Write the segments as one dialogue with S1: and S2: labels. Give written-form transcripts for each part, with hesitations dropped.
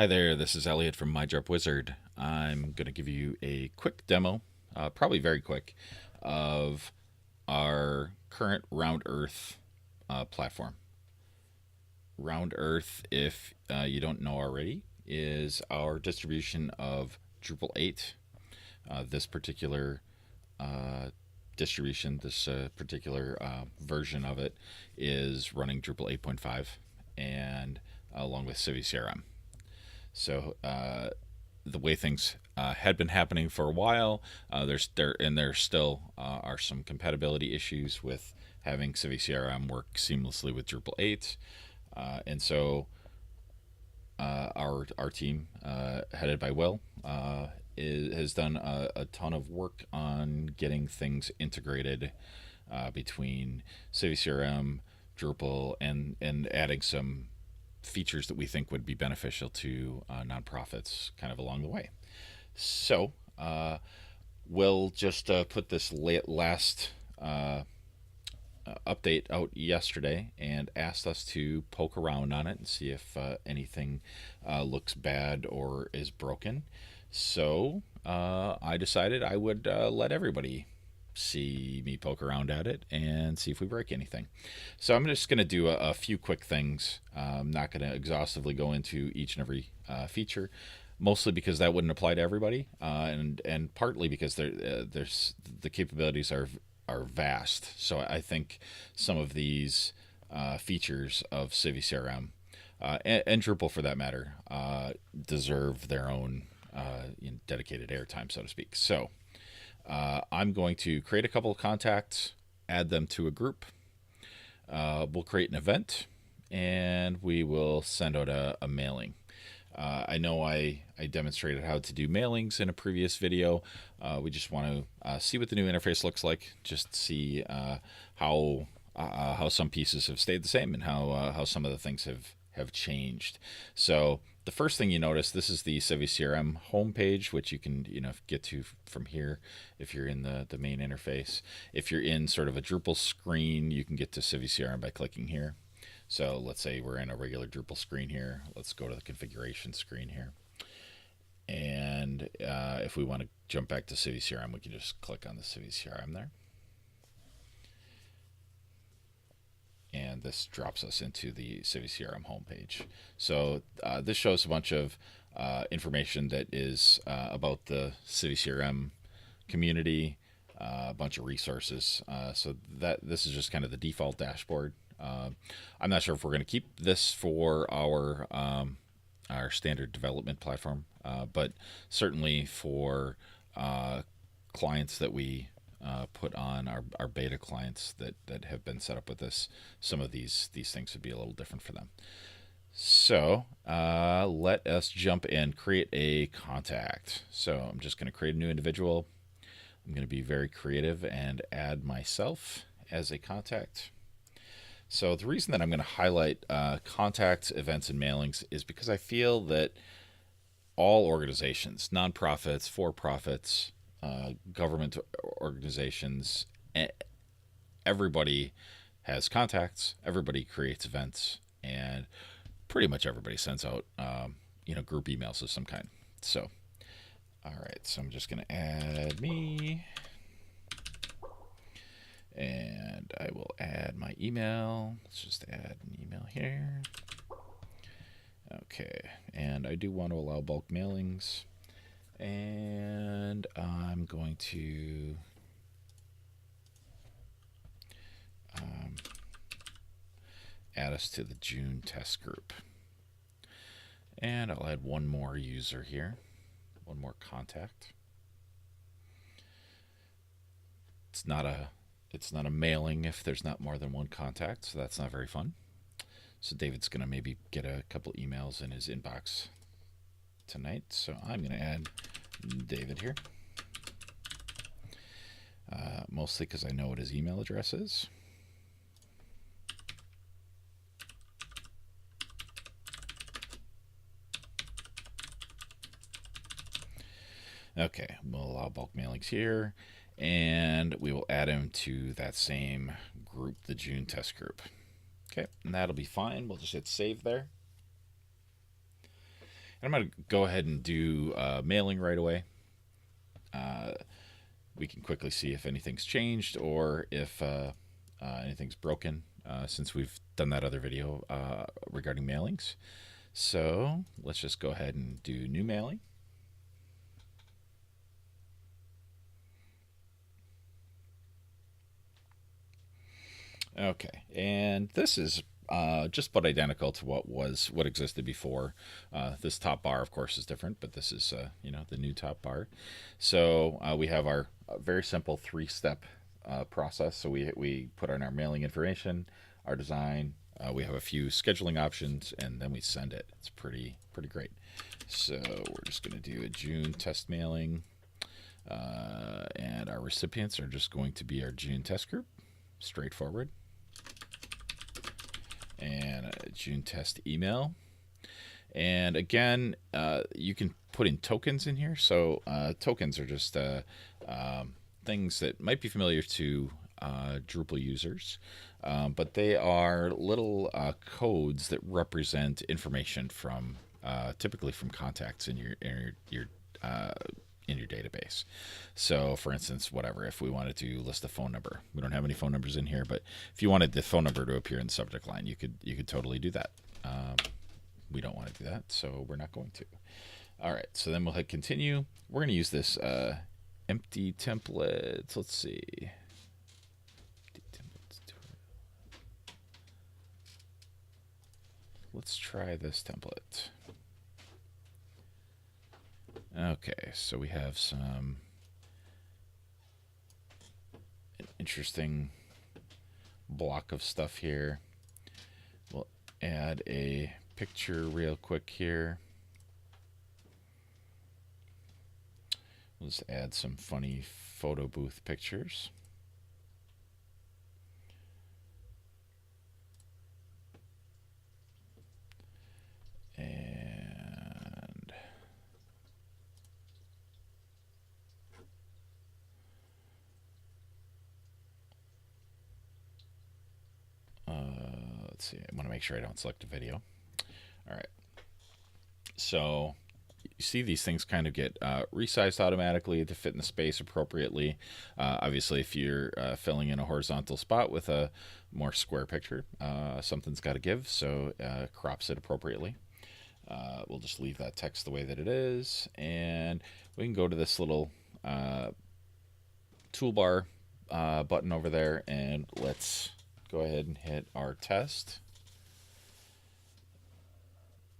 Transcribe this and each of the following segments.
S1: Hi there, this is Elliot from MyDrop I'm going to give you a quick demo, probably very quick, of our current Roundearth platform. Roundearth, if you don't know already, is our distribution of Drupal 8. This particular distribution, this particular version of it, is running Drupal 8.5 and along with CiviCRM. So the way things had been happening for a while, there still are some compatibility issues with having CiviCRM work seamlessly with Drupal 8, and so our team, headed by Will, has done a ton of work on getting things integrated between CiviCRM, Drupal, and adding some features that we think would be beneficial to nonprofits kind of along the way. So we'll just put this last update out yesterday and asked us to poke around on it and see if anything looks bad or is broken. So I decided I would let everybody see me poke around at it and see if we break anything. So I'm just going to do a few quick things. I'm not going to exhaustively go into each and every feature, mostly because that wouldn't apply to everybody, and partly because there's the capabilities are vast. So I think some of these features of CiviCRM and Drupal, for that matter, deserve their own dedicated airtime, so to speak. So I'm going to create a couple of contacts, add them to a group. We'll create an event, and we will send out a mailing. I know I demonstrated how to do mailings in a previous video. We just want to see what the new interface looks like, just see how some pieces have stayed the same and how some of the things have changed. So the first thing you notice, this is the CiviCRM homepage, which you can get to from here if you're in the main interface. If you're in sort of a Drupal screen, you can get to CiviCRM by clicking here. So let's say we're in a regular Drupal screen here. Let's go to the configuration screen here. And if we want to jump back to CiviCRM, we can just click on the CiviCRM there. And this drops us into the CiviCRM homepage. So this shows a bunch of information that is about the CiviCRM community, a bunch of resources. So that this is just kind of the default dashboard. I'm not sure if we're going to keep this for our standard development platform, but certainly for clients that we put on our beta clients that have been set up with this, some of these things would be a little different for them. So let us jump in, create a contact. So I'm just going to create a new individual. I'm going to be very creative and add myself as a contact. So the reason that I'm going to highlight contacts, events, and mailings is because I feel that all organizations, nonprofits, for-profits, government organizations, everybody has contacts, everybody creates events, and pretty much everybody sends out group emails of some kind. So all right, so I'm just going to add me, and I will add my email. Let's just add an email here. Okay, and I do want to allow bulk mailings, and I'm going to add us to the June test group. And I'll add one more user here, one more contact. It's not a mailing if there's not more than one contact, so that's not very fun. So David's going to maybe get a couple emails in his inbox tonight. So I'm going to add David here, mostly because I know what his email address is. Okay, we'll allow bulk mailings here, and we will add him to that same group, the June test group. Okay, and that'll be fine. We'll just hit save there. I'm going to go ahead and do mailing right away. We can quickly see if anything's changed or if anything's broken since we've done that other video regarding mailings. So let's just go ahead and do new mailing. Okay, and this is just about identical to what existed before. This top bar, of course, is different, but this is the new top bar. So we have our very simple 3-step process. So we put in our mailing information, our design. We have a few scheduling options, and then we send it. It's pretty great. So we're just going to do a June test mailing, and our recipients are just going to be our June test group. Straightforward. And a June test email. And again, you can put in tokens in here. So tokens are just things that might be familiar to Drupal users, but they are little codes that represent information from typically from contacts in your database. So for instance, whatever, if we wanted to list a phone number, we don't have any phone numbers in here, but if you wanted the phone number to appear in the subject line, you could totally do that. We don't want to do that, so we're not going to. All right, so then we'll hit continue. We're going to use this empty template. Let's see. Let's try this template. Okay, so we have an interesting block of stuff here. We'll add a picture real quick here. We'll just add some funny photo booth pictures. And let's see, I want to make sure I don't select a video. All right. So you see these things kind of get resized automatically to fit in the space appropriately. Obviously, if you're filling in a horizontal spot with a more square picture, something's got to give, so crops it appropriately. We'll just leave that text the way that it is, and we can go to this little toolbar button over there, and let's go ahead and hit our test.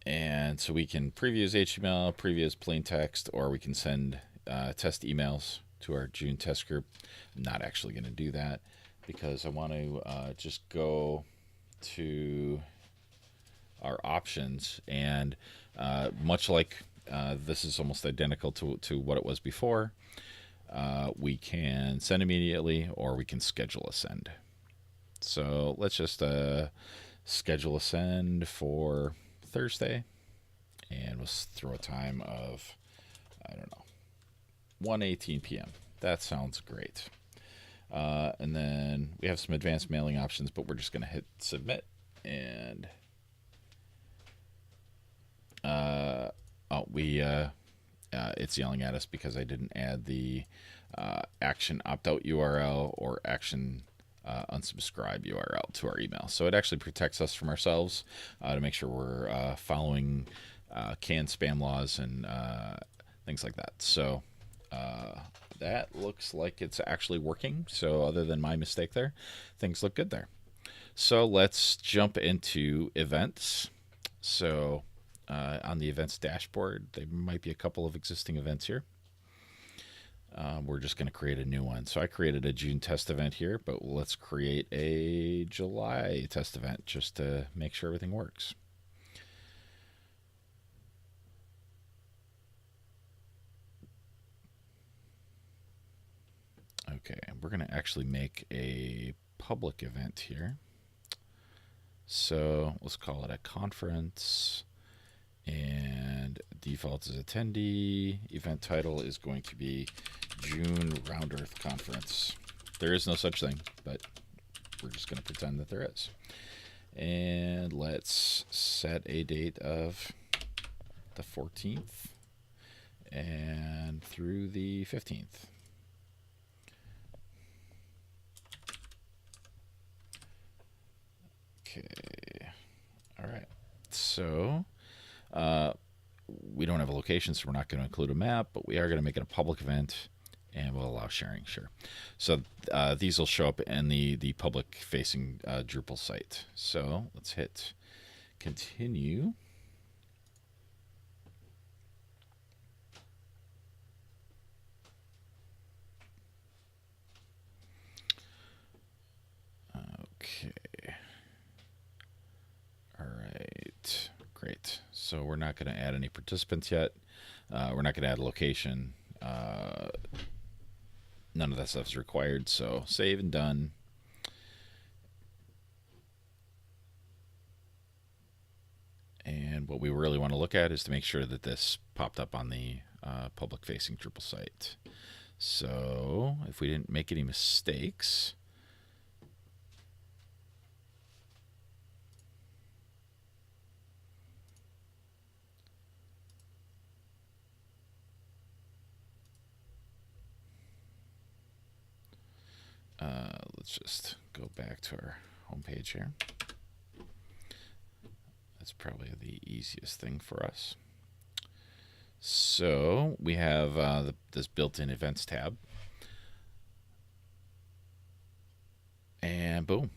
S1: And so we can preview as HTML, preview as plain text, or we can send test emails to our June test group. I'm not actually going to do that because I want to just go to our options, and much like this is almost identical to what it was before, we can send immediately or we can schedule a send. So let's just schedule a send for Thursday, and we'll throw a time of, I don't know, 1:18 p.m. That sounds great. And then we have some advanced mailing options, but we're just going to hit submit, and it's yelling at us because I didn't add the action opt-out URL or action unsubscribe URL to our email. So it actually protects us from ourselves to make sure we're following canned spam laws and things like that. So that looks like it's actually working. So other than my mistake there, things look good there. So let's jump into events. So on the events dashboard, there might be a couple of existing events here. We're just going to create a new one. So I created a June test event here, but let's create a July test event just to make sure everything works. Okay, we're going to actually make a public event here. So let's call it a conference, and default is attendee. Event title is going to be June Roundearth Conference. There is no such thing, but we're just going to pretend that there is. And let's set a date of the 14th and through the 15th. Okay. All right. So we don't have a location, so we're not going to include a map, but we are going to make it a public event, and we'll allow sharing. Sure. So these will show up in the public-facing Drupal site. So let's hit continue. Okay. All right. Great. So we're not going to add any participants yet. We're not going to add a location. None of that stuff is required. So save and done. And what we really want to look at is to make sure that this popped up on the public-facing Drupal site. So if we didn't make any mistakes, let's just go back to our homepage here. That's probably the easiest thing for us. So we have this built-in events tab. And boom,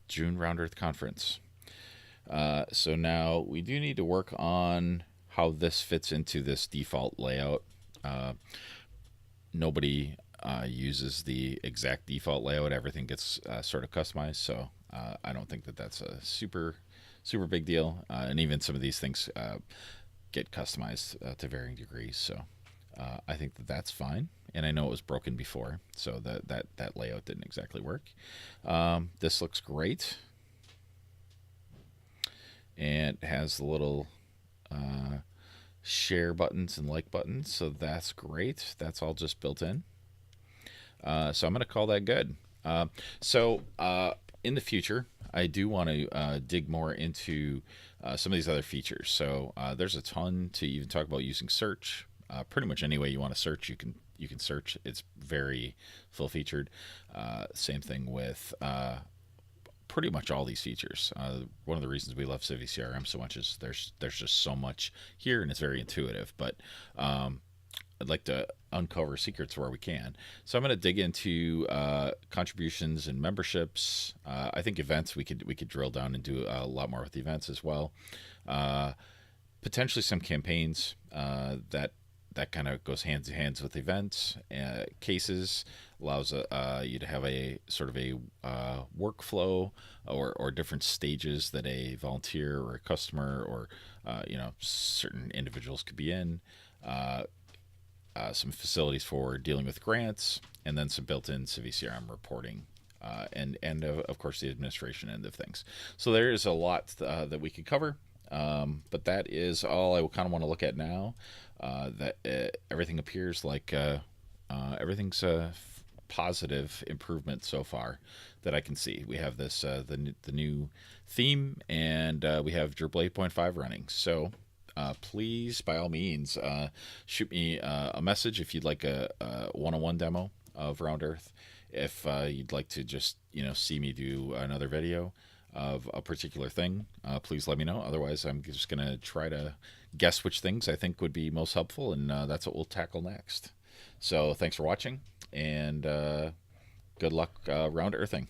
S1: June Roundearth Conference. So now we do need to work on how this fits into this default layout. Nobody uses the exact default layout. Everything gets sort of customized. So I don't think that that's a super big deal. And even some of these things get customized to varying degrees. So I think that that's fine. And I know it was broken before, so that layout didn't exactly work. This looks great. And it has the little share buttons and like buttons, so that's great. That's all just built in. So I'm going to call that good. So in the future, I do want to dig more into some of these other features. So there's a ton to even talk about using search. Pretty much any way you want to search, you can search. It's very full featured. Same thing with pretty much all these features. One of the reasons we love CiviCRM so much is there's just so much here, and it's very intuitive. But I'd like to uncover secrets where we can. So I'm going to dig into contributions and memberships. I think events we could drill down and do a lot more with the events as well. Potentially some campaigns that kind of goes hands in hands with events. Cases allows you to have a sort of a workflow or different stages that a volunteer or a customer or certain individuals could be in. Some facilities for dealing with grants, and then some built-in CiviCRM reporting, and of course the administration end of things. So there is a lot that we could cover, but that is all I kind of want to look at now. Everything appears like everything's a positive improvement so far that I can see. We have this the new theme, and we have Drupal 8.5 running. So please, by all means, shoot me a message if you'd like a one-on-one demo of Roundearth. If you'd like to just see me do another video of a particular thing, please let me know. Otherwise, I'm just going to try to guess which things I think would be most helpful, and that's what we'll tackle next. So thanks for watching, and good luck Roundearthing.